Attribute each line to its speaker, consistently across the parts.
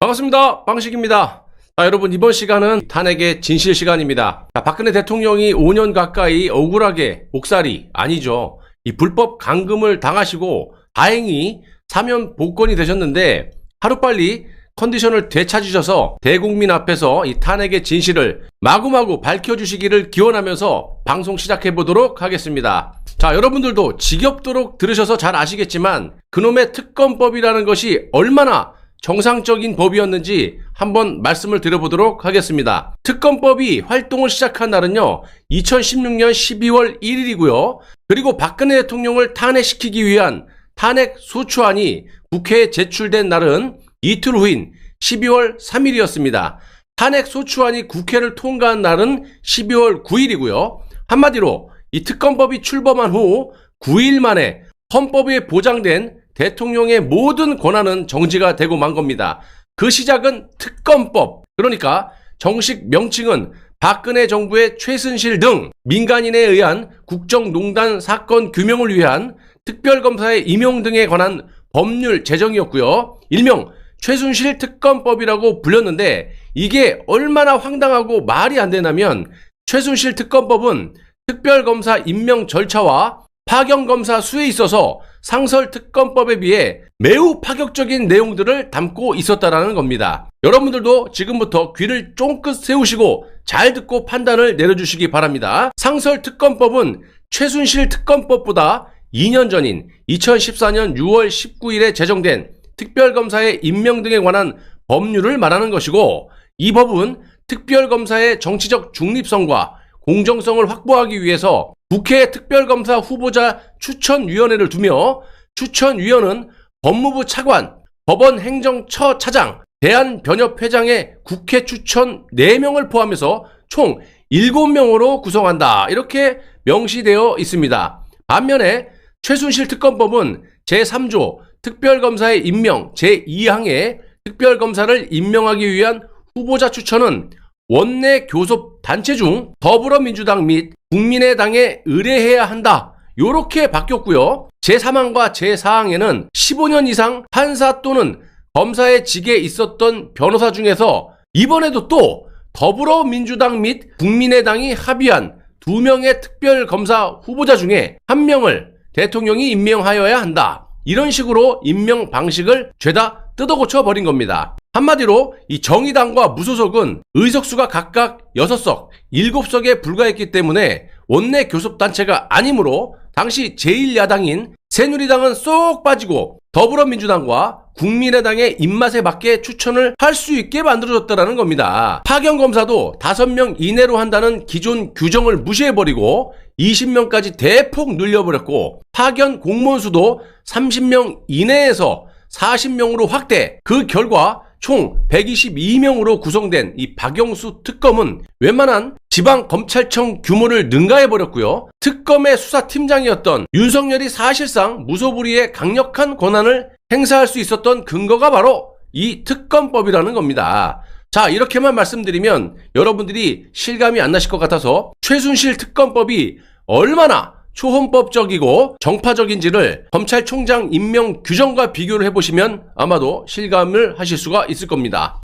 Speaker 1: 반갑습니다. 빵식입니다. 여러분, 이번 시간은 탄핵의 진실 시간입니다. 박근혜 대통령이 5년 가까이 억울하게 옥살이 아니죠. 이 불법 감금을 당하시고 다행히 사면 복권이 되셨는데 하루빨리 컨디션을 되찾으셔서 대국민 앞에서 이 탄핵의 진실을 마구마구 밝혀주시기를 기원하면서 방송 시작해보도록 하겠습니다. 자, 여러분들도 지겹도록 들으셔서 잘 아시겠지만 그놈의 특검법이라는 것이 얼마나 정상적인 법이었는지 한번 말씀을 드려보도록 하겠습니다. 특검법이 활동을 시작한 날은요 2016년 12월 1일이고요 그리고 박근혜 대통령을 탄핵시키기 위한 탄핵 소추안이 국회에 제출된 날은 이틀 후인 12월 3일이었습니다. 탄핵 소추안이 국회를 통과한 날은 12월 9일이고요 한마디로 이 특검법이 출범한 후 9일 만에 헌법에 보장된 대통령의 모든 권한은 정지가 되고 만 겁니다. 그 시작은 특검법, 그러니까 정식 명칭은 박근혜 정부의 최순실 등 민간인에 의한 국정농단 사건 규명을 위한 특별검사의 임용 등에 관한 법률 제정이었고요. 일명 최순실 특검법이라고 불렸는데 이게 얼마나 황당하고 말이 안 되냐면 최순실 특검법은 특별검사 임명 절차와 파견검사 수에 있어서 상설특검법에 비해 매우 파격적인 내용들을 담고 있었다라는 겁니다. 여러분들도 지금부터 귀를 쫑긋 세우시고 잘 듣고 판단을 내려주시기 바랍니다. 상설특검법은 최순실 특검법보다 2년 전인 2014년 6월 19일에 제정된 특별검사의 임명 등에 관한 법률을 말하는 것이고 이 법은 특별검사의 정치적 중립성과 공정성을 확보하기 위해서 국회 특별검사 후보자 추천위원회를 두며 추천위원은 법무부 차관, 법원행정처 차장, 대한변협회장의 국회 추천 4명을 포함해서 총 7명으로 구성한다. 이렇게 명시되어 있습니다. 반면에 최순실 특검법은 제3조 특별검사의 임명 제2항에 특별검사를 임명하기 위한 후보자 추천은 원내 교섭 단체 중 더불어민주당 및 국민의당에 의뢰해야 한다. 요렇게 바뀌었고요. 제3항과 제4항에는 15년 이상 판사 또는 검사의 직에 있었던 변호사 중에서 이번에도 또 더불어민주당 및 국민의당이 합의한 2명의 특별검사 후보자 중에 1명을 대통령이 임명하여야 한다. 이런 식으로 임명 방식을 죄다 뜯어고쳐 버린 겁니다. 한마디로 이 정의당과 무소속은 의석수가 각각 6석, 7석에 불과했기 때문에 원내 교섭단체가 아니므로 당시 제1야당인 새누리당은 쏙 빠지고 더불어민주당과 국민의당의 입맛에 맞게 추천을 할 수 있게 만들어졌다는 겁니다. 파견검사도 5명 이내로 한다는 기존 규정을 무시해버리고 20명까지 대폭 늘려버렸고 파견 공무원 수도 30명 이내에서 40명으로 확대. 그 결과 총 122명으로 구성된 이 박영수 특검은 웬만한 지방검찰청 규모를 능가해버렸고요. 특검의 수사팀장이었던 윤석열이 사실상 무소불위의 강력한 권한을 행사할 수 있었던 근거가 바로 이 특검법이라는 겁니다. 자, 이렇게만 말씀드리면 여러분들이 실감이 안 나실 것 같아서 최순실 특검법이 얼마나 초헌법적이고 정파적인지를 검찰총장 임명 규정과 비교를 해보시면 아마도 실감을 하실 수가 있을 겁니다.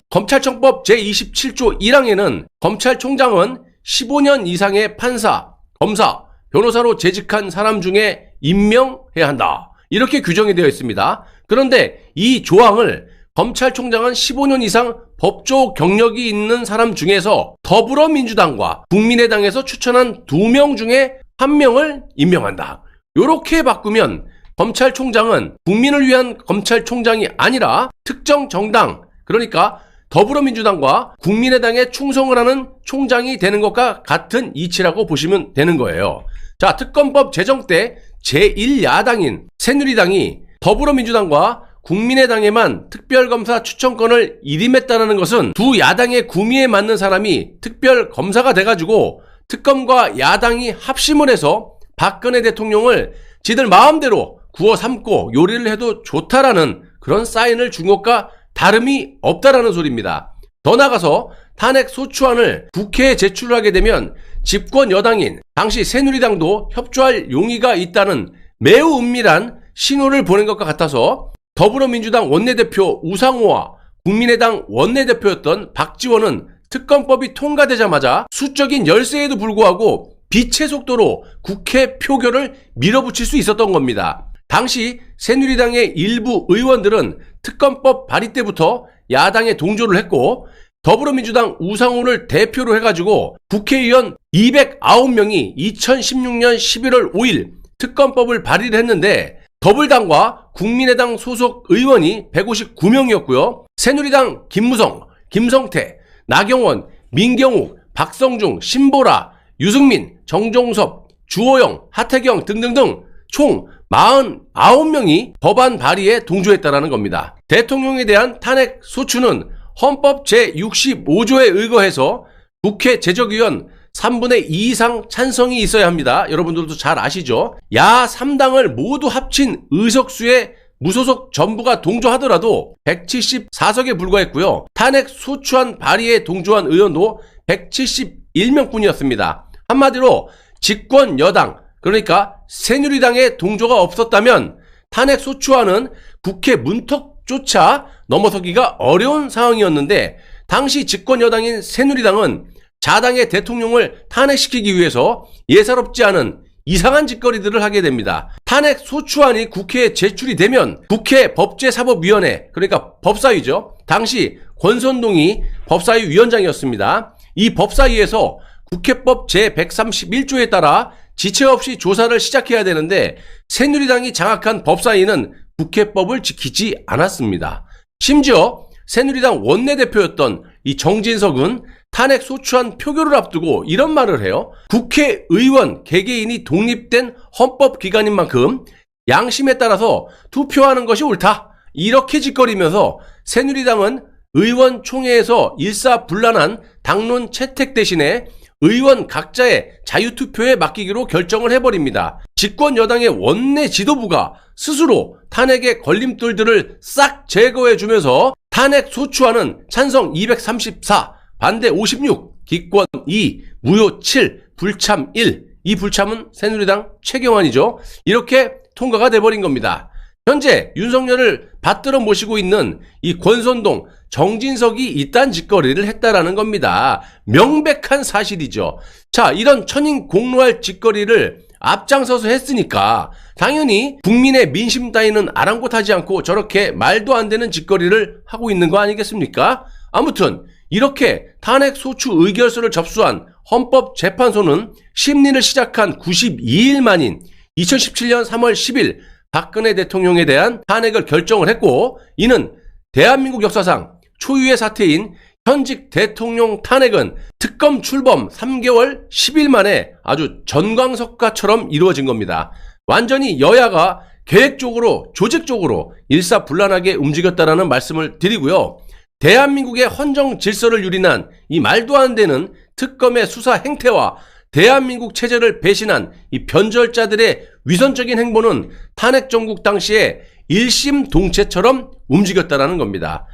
Speaker 1: 검찰청법 제27조 1항에는 검찰총장은 15년 이상의 판사, 검사, 변호사로 재직한 사람 중에 임명해야 한다. 이렇게 규정이 되어 있습니다. 그런데 이 조항을 검찰총장은 15년 이상 법조 경력이 있는 사람 중에서 더불어민주당과 국민의당에서 추천한 2명 중에 1명을 임명한다. 이렇게 바꾸면 검찰총장은 국민을 위한 검찰총장이 아니라 특정 정당, 그러니까 더불어민주당과 국민의당에 충성을 하는 총장이 되는 것과 같은 이치라고 보시면 되는 거예요. 자, 특검법 제정 때 제1야당인 새누리당이 더불어민주당과 국민의당에만 특별검사 추천권을 일임했다는 것은 두 야당의 구미에 맞는 사람이 특별검사가 돼가지고 특검과 야당이 합심을 해서 박근혜 대통령을 지들 마음대로 구워 삶고 요리를 해도 좋다라는 그런 사인을 준 것과 다름이 없다라는 소리입니다. 더 나아가서 탄핵 소추안을 국회에 제출하게 되면 집권 여당인 당시 새누리당도 협조할 용의가 있다는 매우 은밀한 신호를 보낸 것과 같아서 더불어민주당 원내대표 우상호와 국민의당 원내대표였던 박지원은 특검법이 통과되자마자 수적인 열세에도 불구하고 빛의 속도로 국회 표결을 밀어붙일 수 있었던 겁니다. 당시 새누리당의 일부 의원들은 특검법 발의 때부터 야당에 동조를 했고, 더불어민주당 우상호를 대표로 해가지고 국회의원 209명이 2016년 11월 5일 특검법을 발의를 했는데, 더불당과 국민의당 소속 의원이 159명이었고요. 새누리당 김무성, 김성태, 나경원, 민경욱, 박성중, 신보라, 유승민, 정종섭, 주호영, 하태경 등등등 총 49명이 법안 발의에 동조했다는 겁니다. 대통령에 대한 탄핵 소추는 헌법 제65조에 의거해서 국회 제적의원 3분의 2 이상 찬성이 있어야 합니다. 여러분들도 잘 아시죠? 야 3당을 모두 합친 의석수의 무소속 전부가 동조하더라도 174석에 불과했고요. 탄핵 소추안 발의에 동조한 의원도 171명뿐이었습니다. 한마디로 집권 여당, 그러니까 새누리당의 동조가 없었다면 탄핵 소추안은 국회 문턱조차 넘어서기가 어려운 상황이었는데, 당시 집권 여당인 새누리당은 자당의 대통령을 탄핵시키기 위해서 예사롭지 않은 이상한 짓거리들을 하게 됩니다. 탄핵 소추안이 국회에 제출이 되면 국회 법제사법위원회, 그러니까 법사위죠. 당시 권선동이 법사위 위원장이었습니다. 이 법사위에서 국회법 제131조에 따라 지체 없이 조사를 시작해야 되는데, 새누리당이 장악한 법사위는 국회법을 지키지 않았습니다. 심지어 새누리당 원내대표였던 이 정진석은 탄핵 소추안 표결을 앞두고 이런 말을 해요. 국회의원 개개인이 독립된 헌법기관인 만큼 양심에 따라서 투표하는 것이 옳다, 이렇게 짓거리면서 새누리당은 의원총회에서 일사불란한 당론 채택 대신에 의원 각자의 자유투표에 맡기기로 결정을 해버립니다. 집권 여당의 원내 지도부가 스스로 탄핵의 걸림돌들을 싹 제거해주면서 탄핵 소추안은 찬성 234, 반대 56, 기권 2, 무효 7, 불참 1. 이 불참은 새누리당 최경환이죠. 이렇게 통과가 돼버린 겁니다. 현재 윤석열을 받들어 모시고 있는 이 권선동, 정진석이 이딴 짓거리를 했다라는 겁니다. 명백한 사실이죠. 자, 이런 천인공노할 짓거리를 앞장서서 했으니까 당연히 국민의 민심 따위는 아랑곳하지 않고 저렇게 말도 안 되는 짓거리를 하고 있는 거 아니겠습니까? 아무튼 이렇게 탄핵 소추 의결서를 접수한 헌법재판소는 심리를 시작한 92일 만인 2017년 3월 10일 박근혜 대통령에 대한 탄핵을 결정을 했고, 이는 대한민국 역사상 초유의 사태인 현직 대통령 탄핵은 특검 출범 3개월 10일 만에 아주 전광석가처럼 이루어진 겁니다. 완전히 여야가 계획적으로, 조직적으로 일사불란하게 움직였다라는 말씀을 드리고요. 대한민국의 헌정 질서를 유린한 이 말도 안 되는 특검의 수사 행태와 대한민국 체제를 배신한 이 변절자들의 위선적인 행보는 탄핵 정국 당시에 일심동체처럼 움직였다라는 겁니다.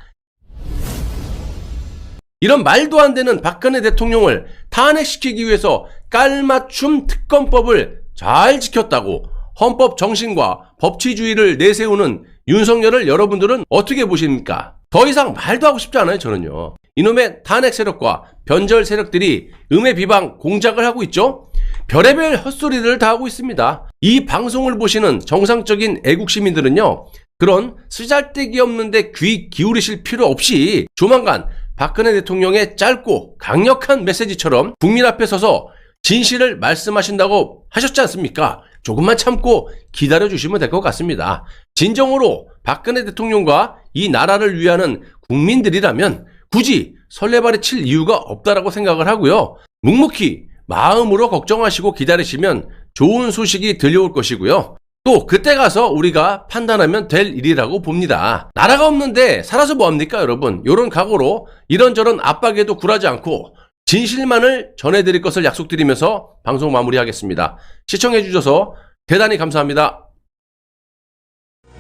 Speaker 1: 이런 말도 안 되는 박근혜 대통령을 탄핵시키기 위해서 깔맞춤 특검법을 잘 지켰다고 헌법 정신과 법치주의를 내세우는 윤석열을 여러분들은 어떻게 보십니까? 더 이상 말도 하고 싶지 않아요, 저는요. 이놈의 탄핵 세력과 변절 세력들이 음해비방 공작을 하고 있죠. 별의별 헛소리를 다 하고 있습니다. 이 방송을 보시는 정상적인 애국시민들은요, 그런 쓰잘데기 없는데 귀 기울이실 필요 없이 조만간 박근혜 대통령의 짧고 강력한 메시지처럼 국민 앞에 서서 진실을 말씀하신다고 하셨지 않습니까? 조금만 참고 기다려주시면 될 것 같습니다. 진정으로 박근혜 대통령과 이 나라를 위하는 국민들이라면 굳이 설레발에 칠 이유가 없다라고 생각을 하고요. 묵묵히 마음으로 걱정하시고 기다리시면 좋은 소식이 들려올 것이고요. 또 그때 가서 우리가 판단하면 될 일이라고 봅니다. 나라가 없는데 살아서 뭐합니까, 여러분? 이런 각오로 이런저런 압박에도 굴하지 않고 진실만을 전해드릴 것을 약속드리면서 방송 마무리하겠습니다. 시청해주셔서 대단히 감사합니다.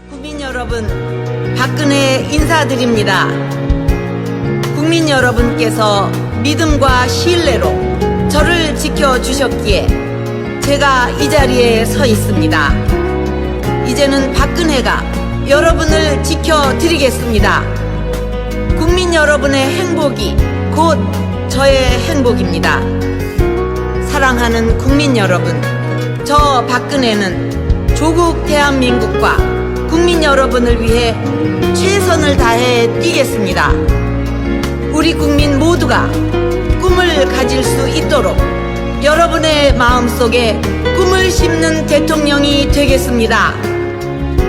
Speaker 2: 국민 여러분, 박근혜 인사드립니다. 국민 여러분께서 믿음과 신뢰로 저를 지켜주셨기에 제가 이 자리에 서 있습니다. 이제는 박근혜가 여러분을 지켜드리겠습니다. 국민 여러분의 행복이 곧 저의 행복입니다. 사랑하는 국민 여러분, 저 박근혜는 조국 대한민국과 국민 여러분을 위해 최선을 다해 뛰겠습니다. 우리 국민 모두가 꿈을 가질 수 있도록 여러분의 마음속에 꿈을 심는 대통령이 되겠습니다.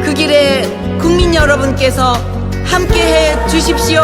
Speaker 2: 그 길에 국민 여러분께서 함께해 주십시오.